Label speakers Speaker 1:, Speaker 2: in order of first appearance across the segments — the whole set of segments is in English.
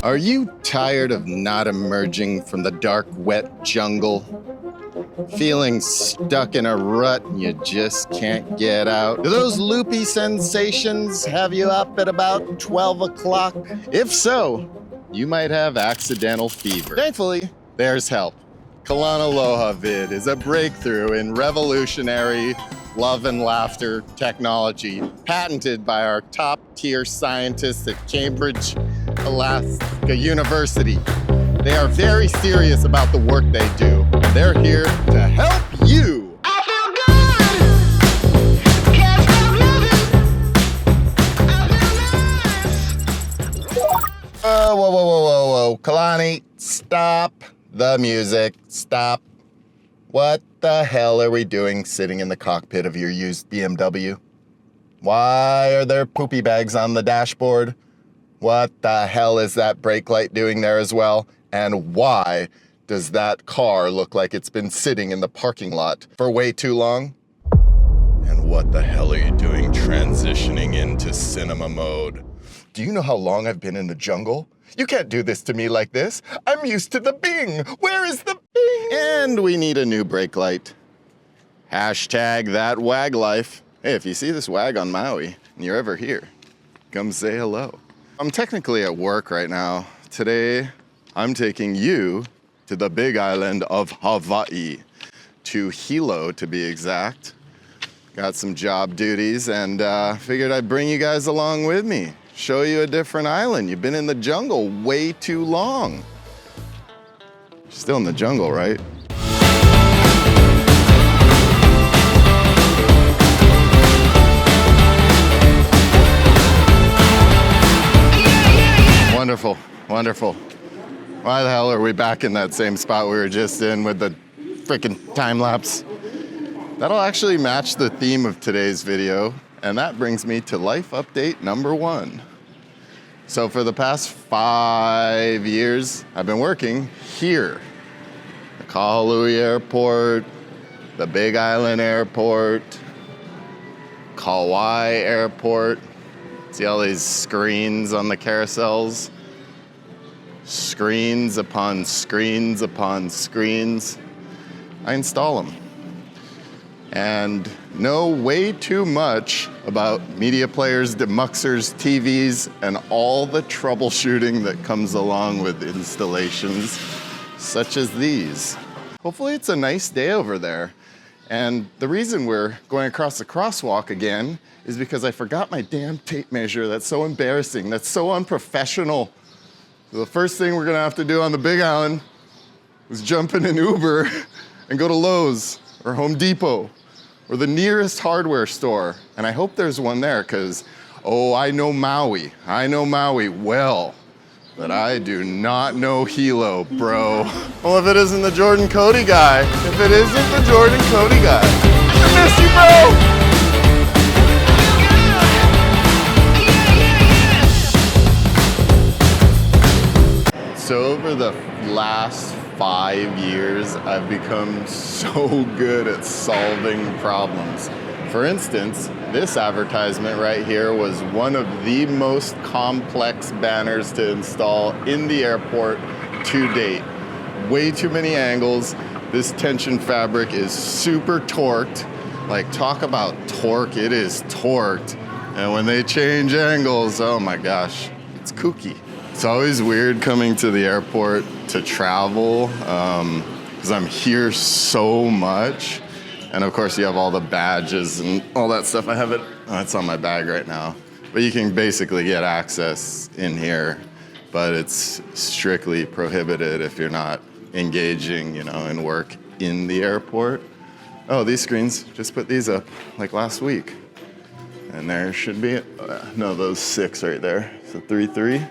Speaker 1: Are you tired of not emerging from the dark, wet jungle? Feeling stuck in a rut and you just can't get out? Do those loopy sensations have you up at about 12 o'clock? If so, you might have accidental fever. Thankfully, there's help. Kalana Aloha Vid is a breakthrough in revolutionary love and laughter technology, patented by our top-tier scientists at Cambridge, Alaska University. They are very serious about the work they do, and they're here to help you.
Speaker 2: I feel good. Can't stop living. I feel nice.
Speaker 1: Whoa. Kalani, stop the music. Stop. What the hell are we doing sitting in the cockpit of your used BMW? Why are there poopy bags on the dashboard? What the hell is that brake light doing there as well? And why does that car look like it's been sitting in the parking lot for way too long? And what the hell are you doing transitioning into cinema mode? Do you know how long I've been in the jungle? You can't do this to me like this. I'm used to the Bing. Where is the Bing? And we need a new brake light. Hashtag that wag life. Hey, if you see this wag on Maui and you're ever here, come say hello. I'm technically at work right now. Today, I'm taking you to the big island of Hawaii, to Hilo to be exact. Got some job duties and figured I'd bring you guys along with me. Show you a different island. You've been in the jungle way too long. You're still in the jungle, right? Wonderful, wonderful. Why the hell are we back in that same spot we were just in with the freaking time lapse? That'll actually match the theme of today's video, and that brings me to life update number 1. So for the past 5 years, I've been working here. The Kahului Airport, the Big Island Airport, Kauai Airport. See all these screens on the carousels? Screens upon screens upon screens. I install them. And know way too much about media players, demuxers, TVs, and all the troubleshooting that comes along with installations such as these. Hopefully it's a nice day over there. And the reason we're going across the crosswalk again is because I forgot my damn tape measure. That's so embarrassing. That's so unprofessional. So the first thing we're gonna have to do on the Big Island is jump in an Uber and go to Lowe's or Home Depot or the nearest hardware store. And I hope there's one there because, I know Maui. I know Maui well, but I do not know Hilo, bro. Well, if it isn't the Jordan Cody guy, if it isn't the Jordan Cody guy, I miss you, bro. So over the last 5 years, I've become so good at solving problems. For instance, this advertisement right here was one of the most complex banners to install in the airport to date. Way too many angles. This tension fabric is super torqued. Like, talk about torque, it is torqued. And when they change angles, oh my gosh, it's kooky. It's always weird coming to the airport to travel because I'm here so much. And of course you have all the badges and all that stuff. I have it, it's on my bag right now. But you can basically get access in here, but it's strictly prohibited if you're not engaging, in work in the airport. Oh, these screens, just put these up like last week. And there should be, those 6 right there. So 3.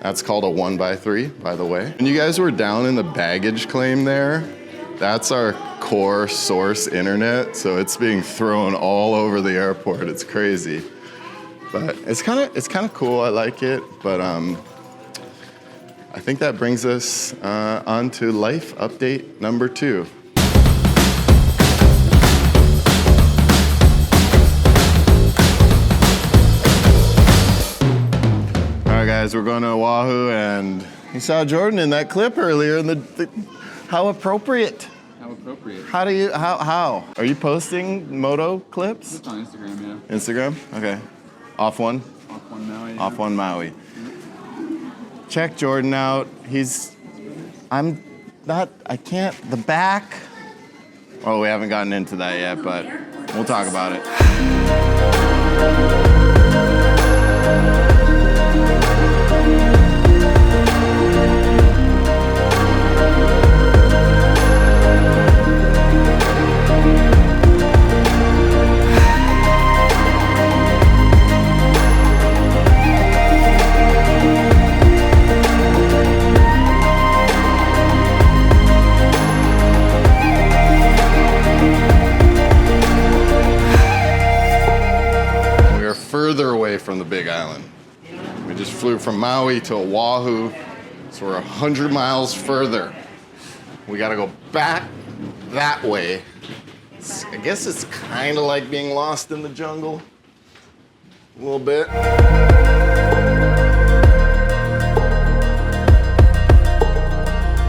Speaker 1: That's called a 1x3, by the way. And you guys were down in the baggage claim there. That's our core source internet, so it's being thrown all over the airport. It's crazy, but it's kind of cool. I like it, but I think that brings us on to life update number 2. guys, we're going to Oahu, and you saw Jordan in that clip earlier. How appropriate.
Speaker 3: How appropriate.
Speaker 1: How? Are you posting moto clips?
Speaker 3: It's on Instagram, yeah.
Speaker 1: Instagram? Okay. Off one?
Speaker 3: Off one Maui. Yeah.
Speaker 1: Off one Maui. Check Jordan out. I can't, the back. Oh, we haven't gotten into that yet, but we'll talk about it. Further away from the Big Island. We just flew from Maui to Oahu, so we're 100 miles further. We gotta go back that way. I guess it's kind of like being lost in the jungle, a little bit.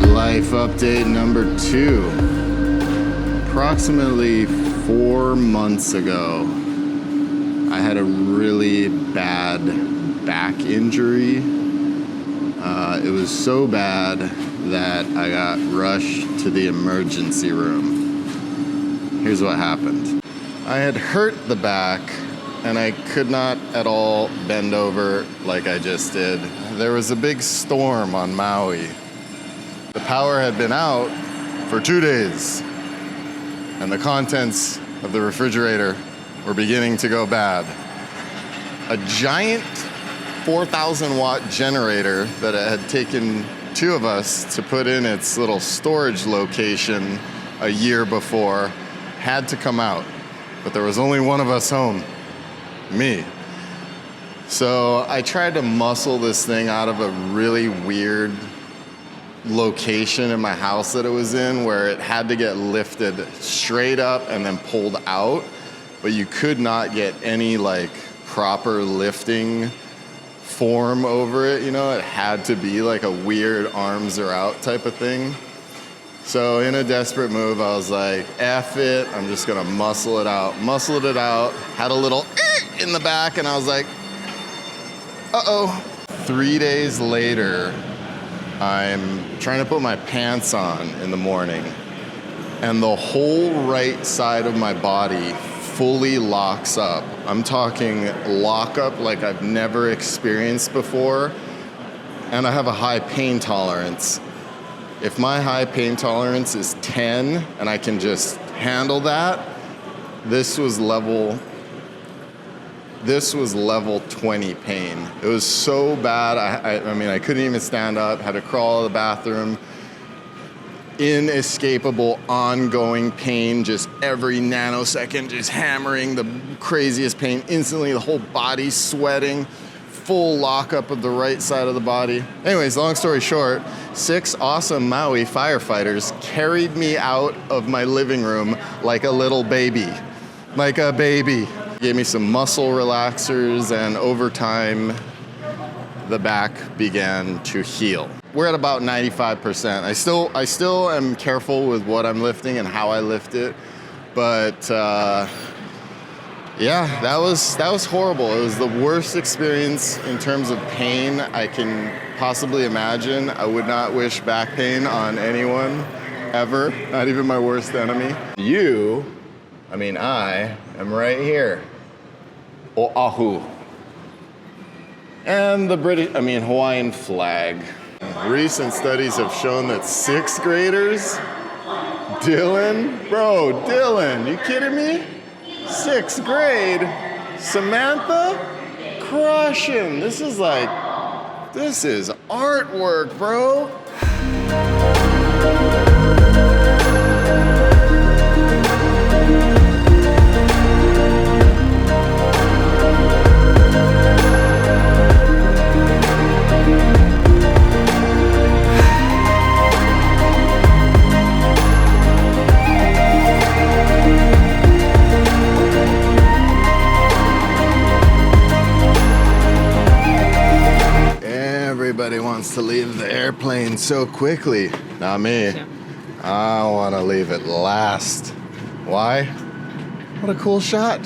Speaker 1: Life update number 2. Approximately 4 months ago, I had a really bad back injury. It was so bad that I got rushed to the emergency room. Here's what happened. I had hurt the back and I could not at all bend over like I just did. There was a big storm on Maui. The power had been out for 2 days and the contents of the refrigerator were beginning to go bad. A giant 4,000 watt generator that it had taken 2 of us to put in its little storage location a year before had to come out. But there was only one of us home, me. So I tried to muscle this thing out of a really weird location in my house that it was in where it had to get lifted straight up and then pulled out. But you could not get any like proper lifting form over it, you know? It had to be like a weird arms are out type of thing. So in a desperate move, I was like, F it, I'm just gonna muscle it out. Muscled it out, had a little in the back, and I was like, uh-oh. 3 days later, I'm trying to put my pants on in the morning, and the whole right side of my body fully locks up. I'm talking lock up like I've never experienced before, and I have a high pain tolerance. If my high pain tolerance is 10 and I can just handle that, this was level 20 pain. It was so bad, I mean, I couldn't even stand up, had to crawl to the bathroom. Inescapable, ongoing pain, just every nanosecond, just hammering, the craziest pain. Instantly, the whole body sweating, full lockup of the right side of the body. Anyways, long story short, 6 awesome Maui firefighters carried me out of my living room like a little baby. Like a baby. Gave me some muscle relaxers, and over time, the back began to heal. We're at about 95%. I still am careful with what I'm lifting and how I lift it, but yeah, that was horrible. It was the worst experience in terms of pain I can possibly imagine. I would not wish back pain on anyone ever, not even my worst enemy. I am right here, Oahu. And the Hawaiian flag. Recent studies have shown that 6th graders, Dylan, you kidding me? 6th grade, Samantha, crushing. This is artwork, bro. everybody wants to leave the airplane so quickly. Not me. I want to leave it last. Why? What a cool shot.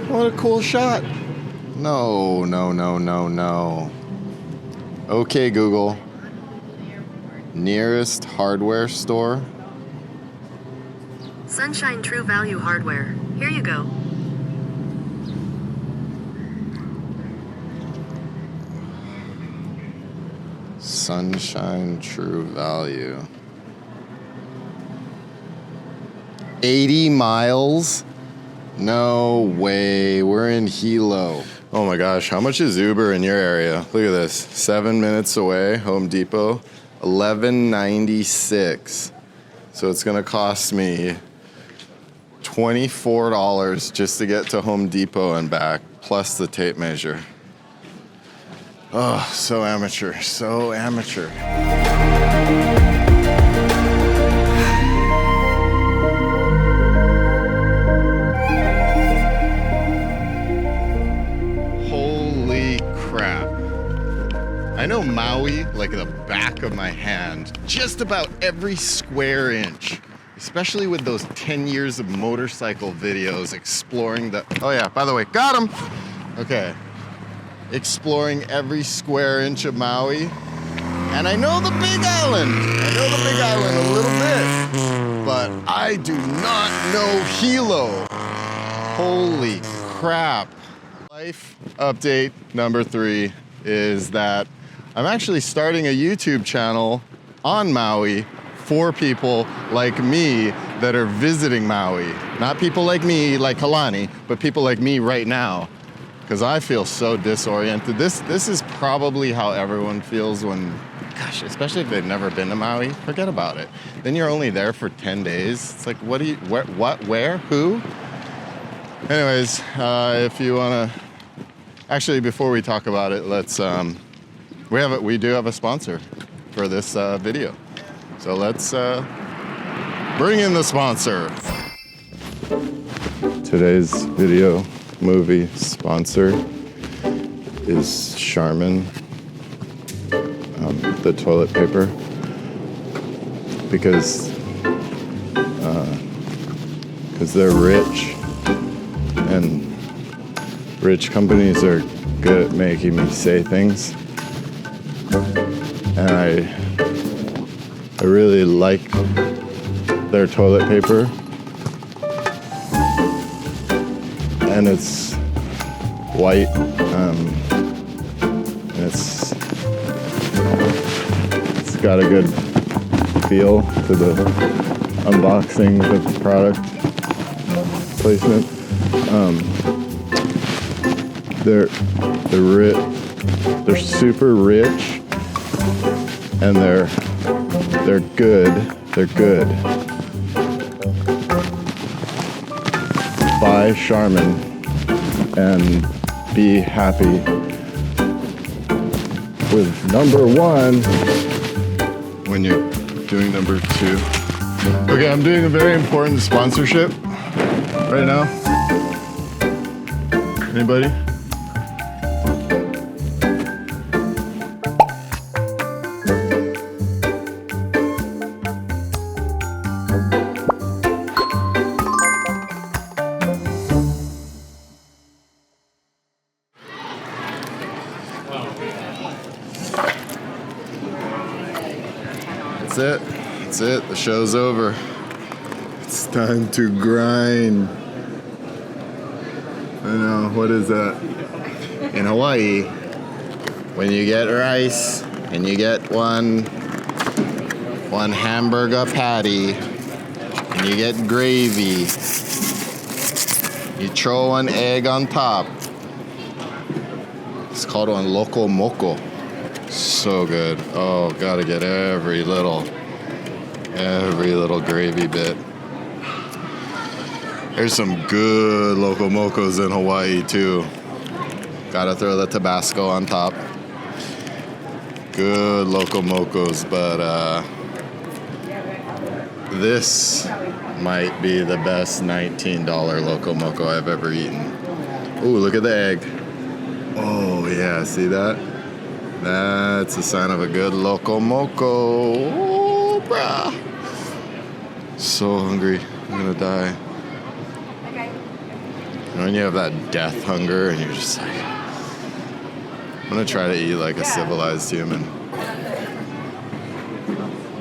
Speaker 1: What a cool shot. No, no, no, no, no. Okay, Google. Nearest hardware store.
Speaker 4: Sunshine True Value Hardware. Here you go.
Speaker 1: Sunshine True Value. 80 miles? No way. We're in Hilo. Oh my gosh, how much is Uber in your area? Look at this. 7 minutes away, Home Depot. $11.96. So it's gonna cost me $24 just to get to Home Depot and back, plus the tape measure. Oh, so amateur, so amateur. Holy crap. I know Maui like the back of my hand, just about every square inch, especially with those 10 years of motorcycle videos exploring the, oh yeah, by the way, got him. Okay. Exploring every square inch of Maui. And I know the Big Island. I know the Big Island a little bit, but I do not know Hilo. Holy crap. Life update number 3 is that I'm actually starting a YouTube channel on Maui for people like me that are visiting Maui. Not people like me, like Kalani, but people like me right now. Because I feel so disoriented. This is probably how everyone feels when, gosh, especially if they've never been to Maui, forget about it. Then you're only there for 10 days. It's like, what do you, where, who? Anyways, if you wanna, actually before we talk about it, let's, we do have a sponsor for this video. So let's bring in the sponsor. Today's video movie sponsor is Charmin, the toilet paper, because they're rich, and rich companies are good at making me say things, and I really like their toilet paper. And it's white, and it's got a good feel to the unboxing, the product placement. They're super rich, and they're good. They're good. Buy Charmin and be happy with number 1 when you're doing number 2. Okay, I'm doing a very important sponsorship right now. Anybody? That's it. The show's over. It's time to grind. I know, what is that? In Hawaii, when you get rice and you get one hamburger patty and you get gravy, you throw an egg on top. It's called one loco moco. So good. Oh, gotta get every little gravy bit. There's some good loco mocos in Hawaii too. Gotta throw the Tabasco on top. Good loco mocos, but this might be the best $19 loco moco I've ever eaten. Ooh, look at the egg. Oh yeah, see that? That's a sign of a good loco moco. Oh, brah. So hungry. I'm gonna die. And when you have that death hunger and you're just like, I'm gonna try to eat like a civilized human.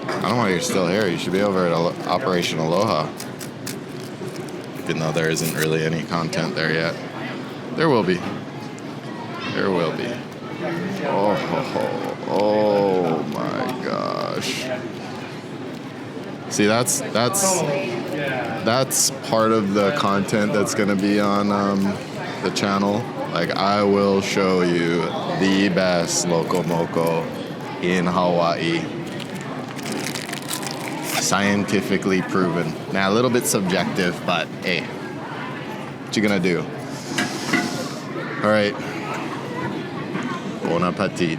Speaker 1: I don't know why you're still here. You should be over at Operation Aloha. Even though there isn't really any content there yet. There will be. There will be. Oh my gosh. See, that's part of the content that's gonna be on the channel. Like, I will show you the best loco moco in Hawaii. Scientifically proven. Now, a little bit subjective, but hey, what you gonna do? All right. Bon appetit.